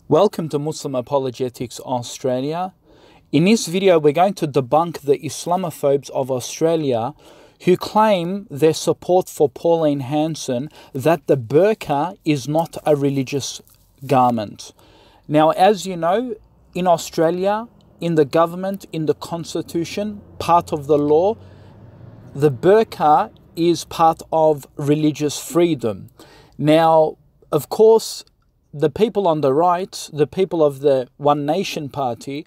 Welcome to Muslim Apologetics Australia. In this video, we're going to debunk the Islamophobes of Australia who claim their support for Pauline Hanson that the burqa is not a religious garment. Now, as you know, in Australia, in the government, in the constitution, part of the law, the burqa is part of religious freedom. Now, of course, the people on the right, the people of the One Nation Party,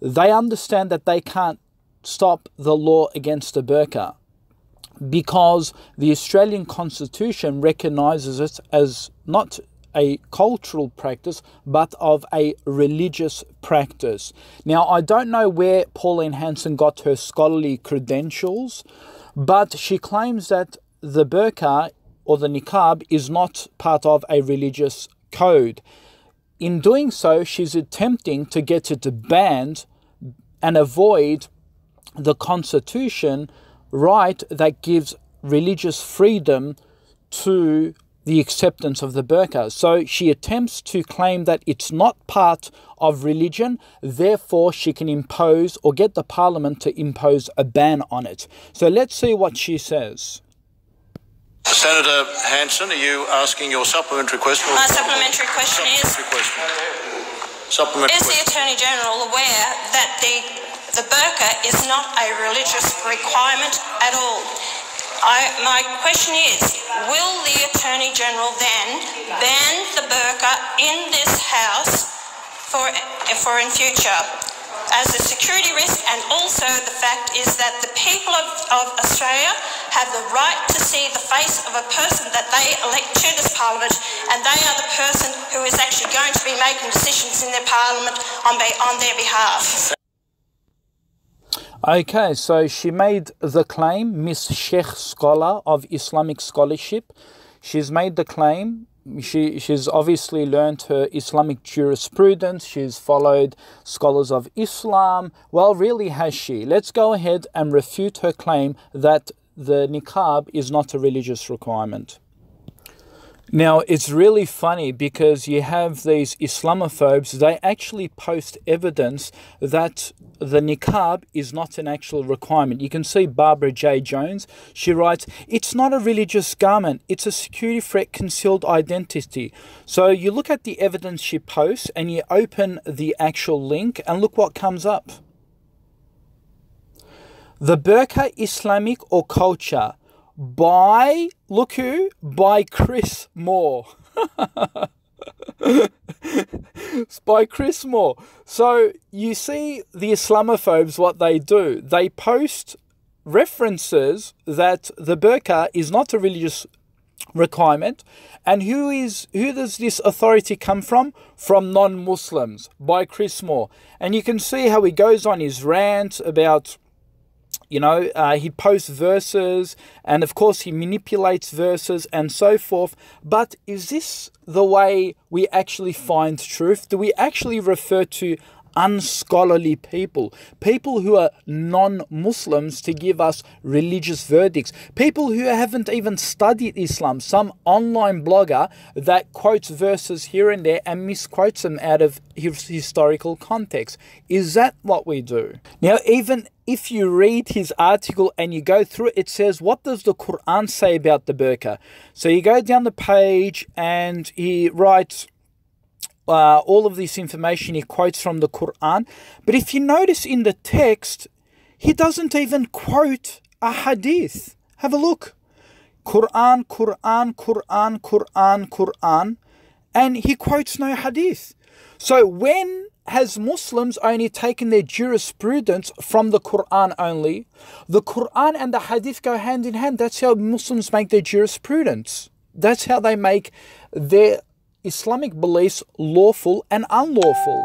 they understand that they can't stop the law against the burqa because the Australian Constitution recognises it as not a cultural practice, but of a religious practice. Now, I don't know where Pauline Hanson got her scholarly credentials, but she claims that the burqa or the niqab is not part of a religious code. In doing so, she's attempting to get it banned and avoid the constitution right that gives religious freedom to the acceptance of the burqa. So she attempts to claim that it's not part of religion, therefore she can impose or get the parliament to impose a ban on it. So let's see what she says. Senator Hanson, are you asking your supplementary question? My supplementary question is, the Attorney General aware that the burqa is not a religious requirement at all? My question is, will the Attorney General then ban the burqa in this House for in future as a security risk? And also the fact is that the people of Australia have the right to see the face of a person that they elect to this parliament, and they are the person who is actually going to be making decisions in their parliament on their behalf. Okay, so she made the claim, Miss Sheikh Scholar of Islamic Scholarship. She's made the claim. She's obviously learnt her Islamic jurisprudence. She's followed scholars of Islam. Well, really, has she? Let's go ahead and refute her claim that the niqab is not a religious requirement. Now, it's really funny because you have these Islamophobes, they actually post evidence that the niqab is not an actual requirement. You can see Barbara J. Jones, she writes, it's not a religious garment, it's a security threat concealed identity. So you look at the evidence she posts and you open the actual link and look what comes up. The Burka Islamic or Culture by, look who? By Chris Moore. It's by Chris Moore. So you see the Islamophobes, what they do. They post references that the burqa is not a religious requirement. And who does this authority come from? From non-Muslims, by Chris Moore. And you can see how he goes on his rant about, you know, he posts verses and of course he manipulates verses and so forth. But is this the way we actually find truth? Do we actually refer to unscholarly people who are non-Muslims to give us religious verdicts, people who haven't even studied Islam, some online blogger that quotes verses here and there and misquotes them out of historical context? Is that what we do? Now, even if you read his article and you go through it, it says, what does the Quran say about the burqa? So you go down the page and he writes all of this information, he quotes from the Quran. But if you notice in the text, he doesn't even quote a hadith. Have a look. Quran, Quran, Quran, Quran, Quran. And he quotes no hadith. So when has Muslims only taken their jurisprudence from the Quran only? The Quran and the hadith go hand in hand. That's how Muslims make their jurisprudence. That's how they make their Islamic beliefs lawful and unlawful.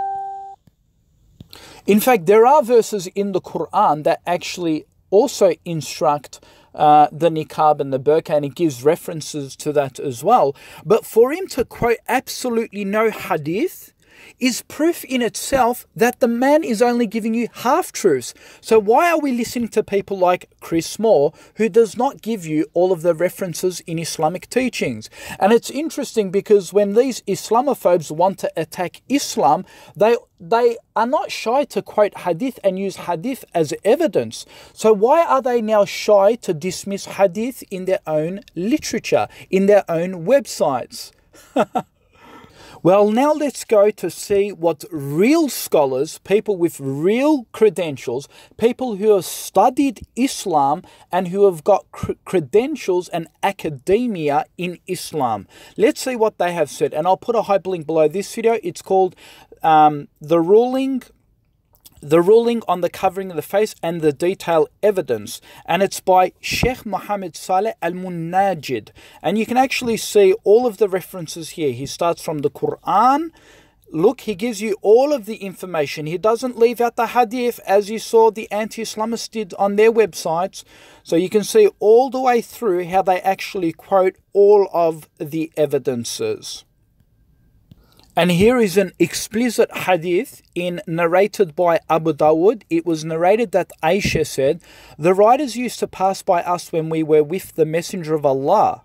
In fact, there are verses in the Quran that actually also instruct the niqab and the burqa, and it gives references to that as well. But for him to quote absolutely no hadith is proof in itself that the man is only giving you half-truths. So why are we listening to people like Chris Moore, who does not give you all of the references in Islamic teachings? And it's interesting because when these Islamophobes want to attack Islam, they are not shy to quote hadith and use hadith as evidence. So why are they now shy to dismiss hadith in their own literature, in their own websites? Well, now let's go to see what real scholars, people with real credentials, people who have studied Islam and who have got credentials and academia in Islam. Let's see what they have said. And I'll put a hyperlink below this video. It's called The Ruling on the Covering of the Face and the Detailed Evidence. And it's by Sheikh Mohammed Saleh Al-Munajid. And you can actually see all of the references here. He starts from the Quran. Look, he gives you all of the information. He doesn't leave out the hadith as you saw the anti-Islamists did on their websites. So you can see all the way through how they actually quote all of the evidences. And here is an explicit hadith narrated by Abu Dawud. It was narrated that Aisha said, "The riders used to pass by us when we were with the Messenger of Allah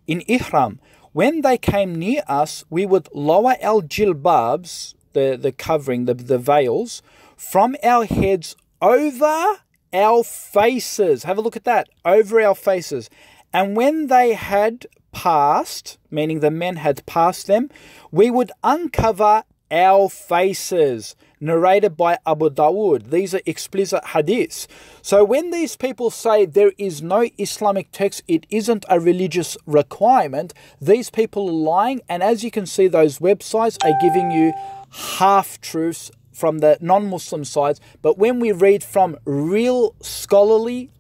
in Ihram. When they came near us, we would lower our jilbabs, the covering, the veils, from our heads over our faces." Have a look at that. Over our faces. And when they had passed, meaning the men had passed them, we would uncover our faces. Narrated by Abu Dawud. These are explicit hadiths. So when these people say there is no Islamic text, it isn't a religious requirement, these people are lying. And as you can see, those websites are giving you half-truths from the non-Muslim sides. But when we read from real scholarly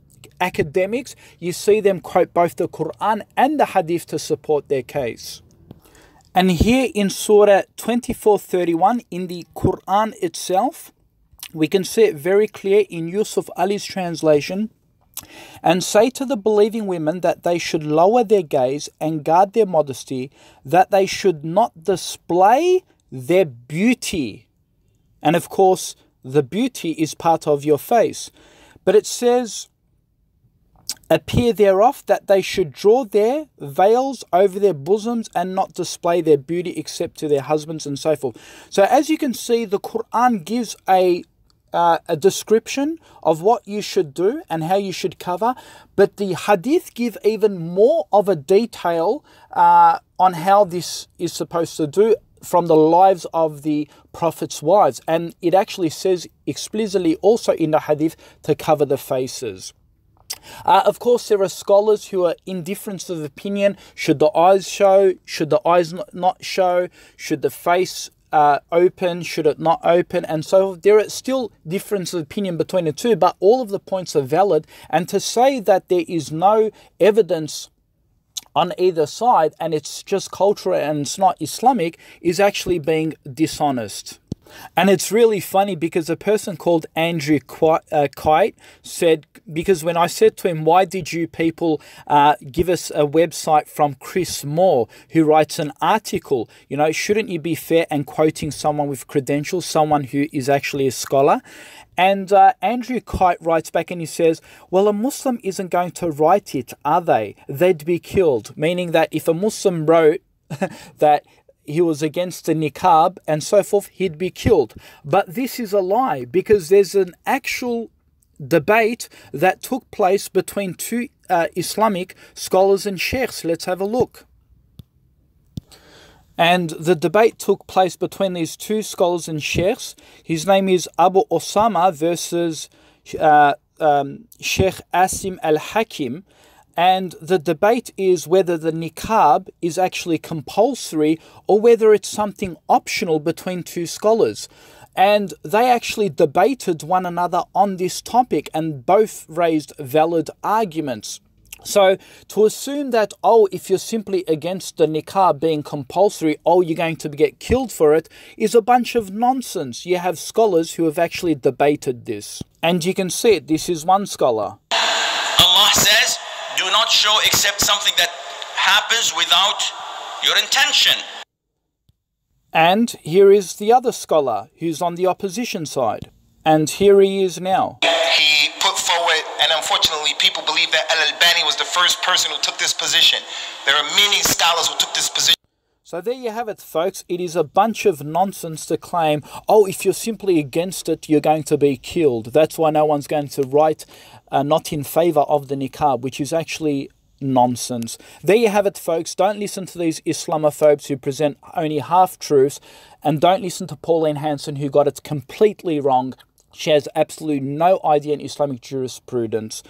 academics, you see them quote both the Quran and the hadith to support their case. And here in Surah 24:31 in the Quran itself, we can see it very clear in Yusuf Ali's translation. "And say to the believing women that they should lower their gaze and guard their modesty, that they should not display their beauty." And of course, the beauty is part of your face. But it says, "Appear thereof that they should draw their veils over their bosoms and not display their beauty except to their husbands," and so forth. So as you can see, the Quran gives a description of what you should do and how you should cover, but the hadith give even more of a detail on how this is supposed to do from the lives of the Prophet's wives. And it actually says explicitly also in the hadith to cover the faces. Of course, there are scholars who are in difference of opinion. Should the eyes show? Should the eyes not show? Should the face open? Should it not open? And so there are still difference of opinion between the two, but all of the points are valid. And to say that there is no evidence on either side and it's just cultural and it's not Islamic is actually being dishonest. And it's really funny because a person called Andrew Kite said, because when I said to him, why did you people give us a website from Chris Moore, who writes an article, shouldn't you be fair and quoting someone with credentials, someone who is actually a scholar? And Andrew Kite writes back and he says, well, a Muslim isn't going to write it, are they? They'd be killed. Meaning that if a Muslim wrote that he was against the Niqab and so forth, he'd be killed. But this is a lie, because there's an actual debate that took place between two Islamic scholars and sheikhs. Let's have a look. And the debate took place between these two scholars and sheikhs. His name is Abu Osama versus Sheikh Asim al-Hakim. And the debate is whether the niqab is actually compulsory or whether it's something optional between two scholars. And they actually debated one another on this topic and both raised valid arguments. So to assume that, if you're simply against the niqab being compulsory, you're going to get killed for it, is a bunch of nonsense. You have scholars who have actually debated this. And you can see it. This is one scholar. Allah says, do not show except something that happens without your intention. And here is the other scholar who's on the opposition side. And here he is now. He put forward, and unfortunately people believe that Al-Albani was the first person who took this position. There are many scholars who took this position. So there you have it, folks. It is a bunch of nonsense to claim, oh, if you're simply against it, you're going to be killed. That's why no one's going to write not in favour of the niqab, which is actually nonsense. There you have it, folks. Don't listen to these Islamophobes who present only half-truths, and don't listen to Pauline Hanson, who got it completely wrong. She has absolutely no idea in Islamic jurisprudence.